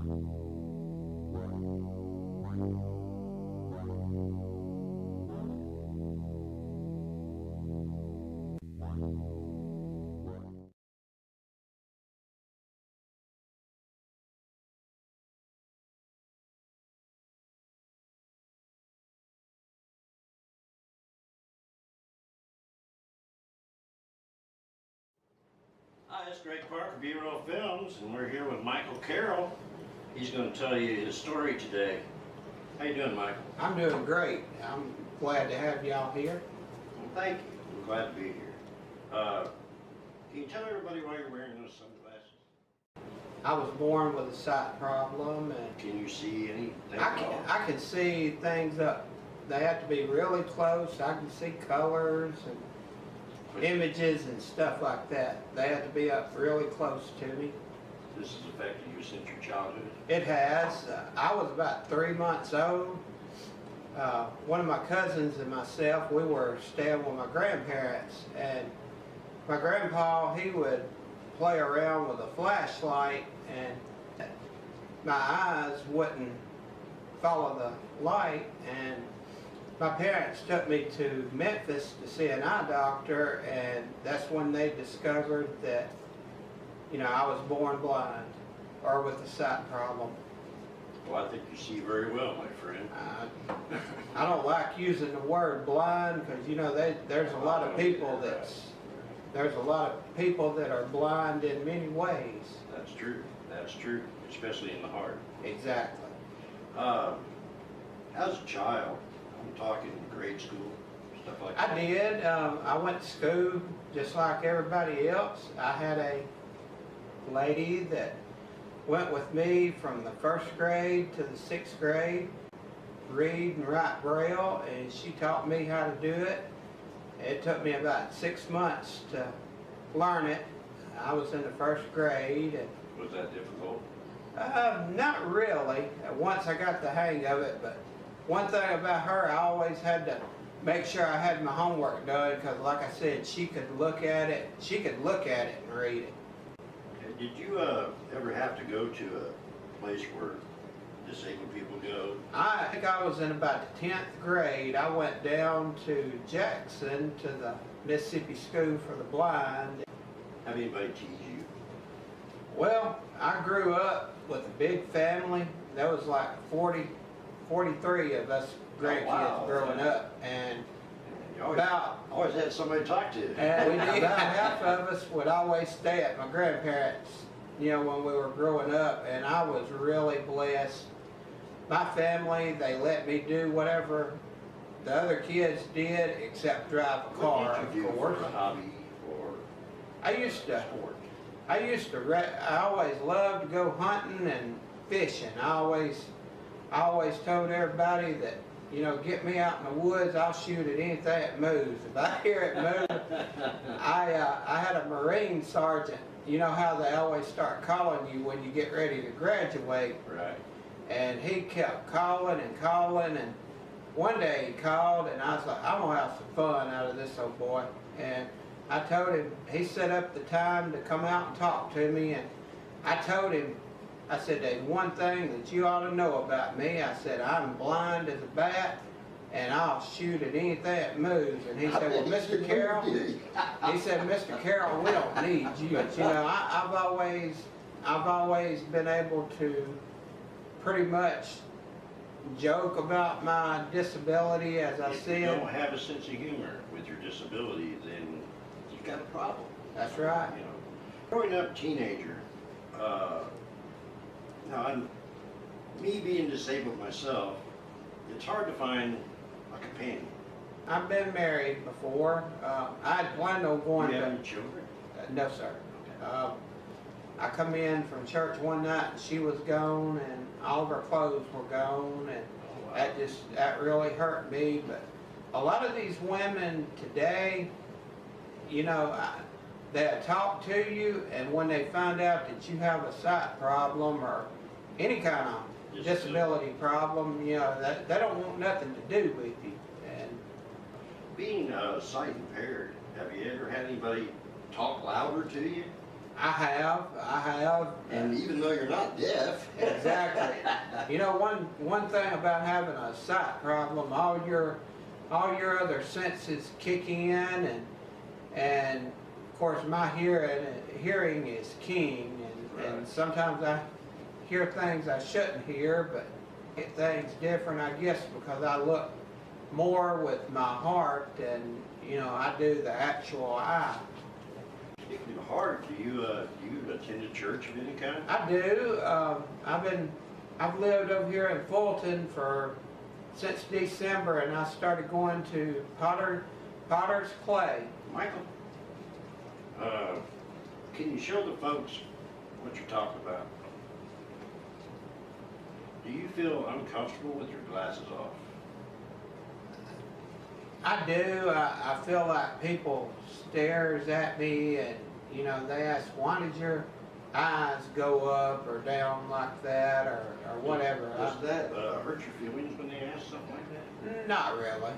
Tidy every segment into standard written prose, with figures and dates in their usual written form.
Hi, it's Greg Parker, B-Roll Films, and we're here with Michael Carroll. He's going to tell you his story today. How you doing, Michael? I'm doing great. I'm glad to have y'all here. Well, thank you. I'm glad to be here. Can you tell everybody why you're wearing those sunglasses? I was born with a sight problem, and Can you see anything I can see things up. They have to be really close. I can see colors and images and stuff like that. They have to be up really close to me. This has affected you since your childhood? It has. I was about 3 months old. One of my cousins and myself, we were staying with my grandparents, and my grandpa, he would play around with a flashlight, and my eyes wouldn't follow the light, and my parents took me to Memphis to see an eye doctor, and that's when they discovered that, you know, I was born blind or with a sight problem. Well, I think you see very well, my friend. I don't like using the word blind because, you know, there's a lot of people that are blind in many ways. That's true. That's true, especially in the heart. Exactly. As a child, I'm talking grade school, stuff like that. I did. I went to school just like everybody else. I had a lady that went with me from the 1st grade to the 6th grade, read and write Braille, and she taught me how to do it. It took me about 6 months to learn it. I was in the 1st grade. And, was that difficult? not really. Once I got the hang of it, but one thing about her, I always had to make sure I had my homework done because, like I said, she could look at it. She could look at it and read it. Did you ever have to go to a place where disabled people go? I think I was in about the 10th grade. I went down to Jackson to the Mississippi School for the Blind. Have anybody tease you? Well, I grew up with a big family. There was like 43 of us grandkids growing up, and You always had somebody to talk to. and about half of us would always stay at my grandparents', you know, when we were growing up, and I was really blessed. My family, they let me do whatever the other kids did except drive a car, What did you do of course. for a hobby or I used to sport? I always loved to go hunting and fishing. I always told everybody that, you know, get me out in the woods, I'll shoot at anything that moves. If I hear it move, I had a Marine sergeant. You know how they always start calling you when you get ready to graduate. Right. And he kept calling and calling, and one day he called, and I was like, I'm gonna have some fun out of this old boy. And I told him, he set up the time to come out and talk to me, and I told him, I said, there's one thing that you ought to know about me. I said, I'm blind as a bat, and I'll shoot at anything that moves. And he said, well, Mr. Carroll, he said, Mr. Carroll, we don't need you. But, you know, I've always been able to pretty much joke about my disability as I see If you it. don't have a sense of humor with your disability, then you've got a problem. That's right. You know, growing up teenager, now me being disabled myself, it's hard to find a companion. I've been married before. I had planned on going Do you to... have any children? No, sir. Okay. I come in from church one night and she was gone, and all of her clothes were gone, and Oh, wow. that really hurt me. But a lot of these women today, you know, they'll talk to you, and when they find out that you have a sight problem or any kind of disability problem, you know, they don't want nothing to do with you. And being sight impaired, have you ever had anybody talk louder to you? I have. And even though you're not deaf. Exactly. You know, one thing about having a sight problem, all your other senses kick in, and of course my hearing is keen, and sometimes I hear things I shouldn't hear, but get things different, I guess, because I look more with my heart than, you know, I do the actual eye. Speaking of heart, do you attend a church of any kind? I do. I've lived over here in Fulton since December, and I started going to Potter's Clay. Michael, can you show the folks what you're talking about? Do you feel uncomfortable with your glasses off? I do. I feel like people stares at me, and you know, they ask, why did your eyes go up or down like that, or whatever. Does that hurt your feelings when they ask something like that? Not really.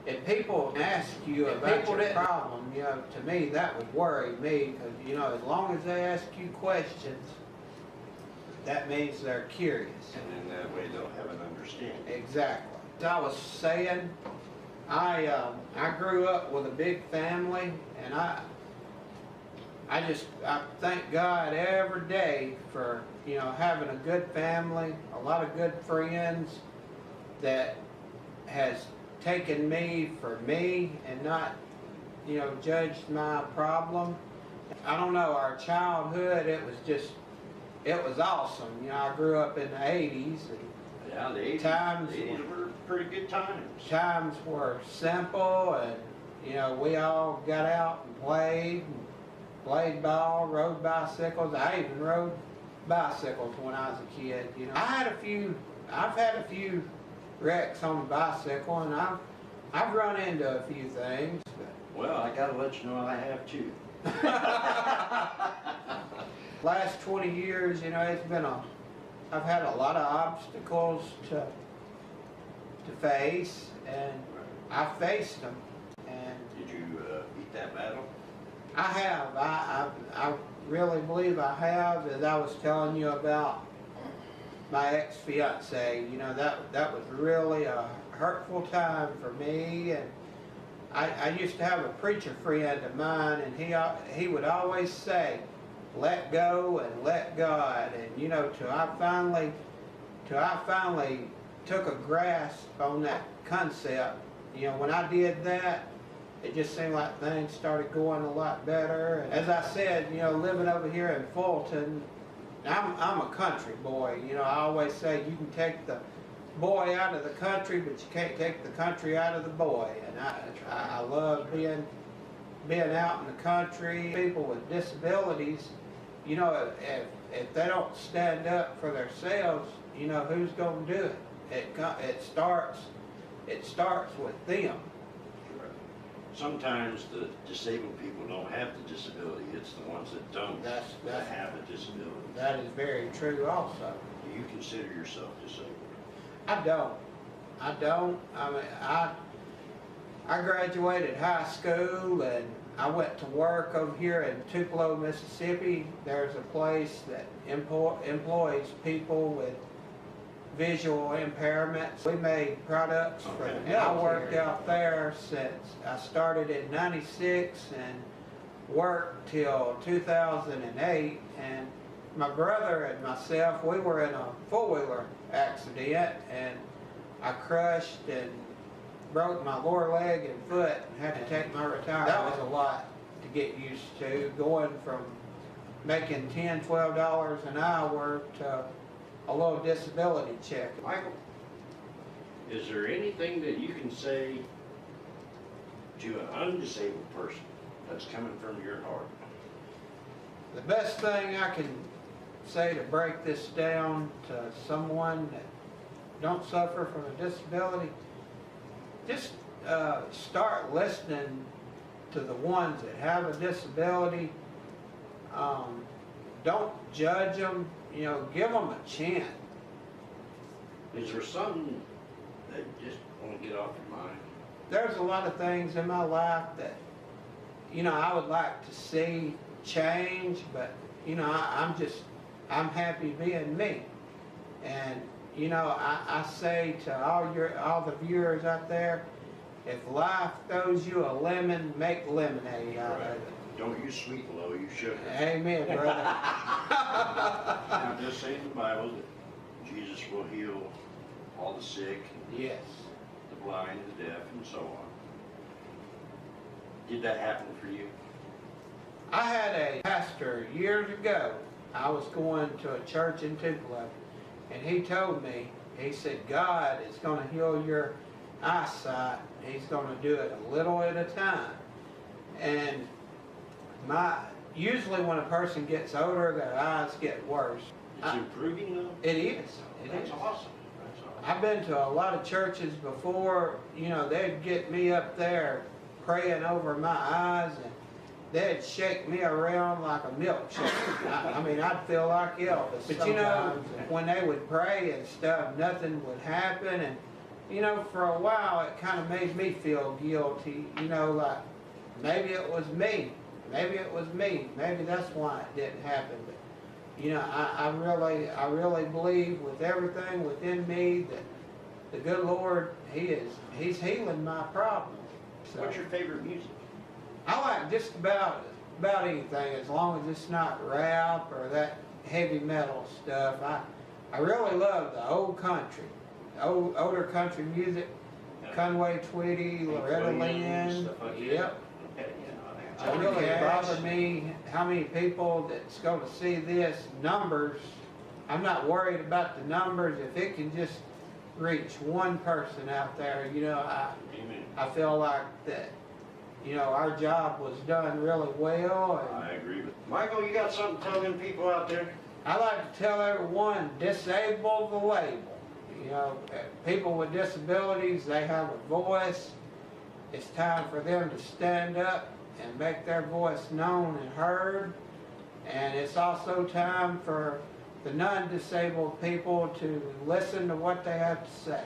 If people ask you about your problem, you know, to me that would worry me, because you know, as long as they ask you questions, that means they're curious. And in that way they'll have an understanding. Exactly. As I was saying, I grew up with a big family, and I thank God every day for, you know, having a good family, a lot of good friends that has taken me for me and not, you know, judged my problem. I don't know, our childhood, it was awesome. You know, I grew up in the 80s. Yeah, the 80s were pretty good times. Times were simple, and, you know, we all got out and played ball, rode bicycles. I even rode bicycles when I was a kid. You know, I've had a few wrecks on a bicycle, and I've run into a few things. Well, I gotta let you know I have too. Last 20 years, you know, I've had a lot of obstacles to face, and I faced them. And did you beat that battle? I have. I really believe I have. As I was telling you about my ex-fiance, you know, that was really a hurtful time for me. And I used to have a preacher friend of mine, and he would always say, let go and let God. And you know, till I finally took a grasp on that concept, you know, when I did that, it just seemed like things started going a lot better. And as I said, you know, living over here in Fulton, I'm a country boy. You know, I always say you can take the boy out of the country, but you can't take the country out of the boy. And I love being out in the country. People with disabilities, you know, if they don't stand up for themselves, you know, who's going to do it? It starts with them. Sometimes the disabled people don't have the disability. It's the ones that don't that have a disability. That is very true also. Do you consider yourself disabled? I don't. I mean, I graduated high school, and I went to work over here in Tupelo, Mississippi. There's a place that employs people with visual impairments. We made products for the military. I worked out there since I started in '96 and worked till 2008. And my brother and myself, we were in a four-wheeler accident, and I crushed and broke my lower leg and foot and had to take my retirement. That was a lot to get used to, going from making $10, $12 an hour to a little disability check. Michael, is there anything that you can say to an undisabled person that's coming from your heart? The best thing I can say to break this down to someone that don't suffer from a disability, just start listening to the ones that have a disability. Don't judge them. You know, give them a chance. Is there something that just won't get off your mind? There's a lot of things in my life that, you know, I would like to see change, but you know, I'm happy being me. And you know, I say to all the viewers out there, if life throws you a lemon, make lemonade out of it. Don't use sweet and low, use sugar. Amen, brother. Now, just say in the Bible that Jesus will heal all the sick, Yes. the blind, the deaf, and so on. Did that happen for you? I had a pastor years ago. I was going to a church in Tupelo, and he told me, he said, God is going to heal your eyesight. He's going to do it a little at a time. And usually when a person gets older, their eyes get worse. It's improving though? It is. That's awesome. I've been to a lot of churches before. You know, they'd get me up there praying over my eyes, and they'd shake me around like a milkshake. I mean, I'd feel like Elvis. But you know, when they would pray and stuff, nothing would happen. And you know, for a while, it kind of made me feel guilty. You know, like maybe it was me. Maybe it was me. Maybe that's why it didn't happen. But you know, I really believe with everything within me that the good Lord, He's healing my problems. So, What's your favorite music? I like just about anything, as long as it's not rap or that heavy metal stuff. I really love the old country, older country music, Conway Twitty, Loretta Lynn. Yep. It really bothers me how many people that's going to see this numbers. I'm not worried about the numbers. If it can just reach one person out there, you know, I feel like that, you know, our job was done really well. And I agree with you. Michael, you got something to tell them people out there? I like to tell everyone, disable the label. You know, people with disabilities, they have a voice. It's time for them to stand up and make their voice known and heard. And it's also time for the non-disabled people to listen to what they have to say.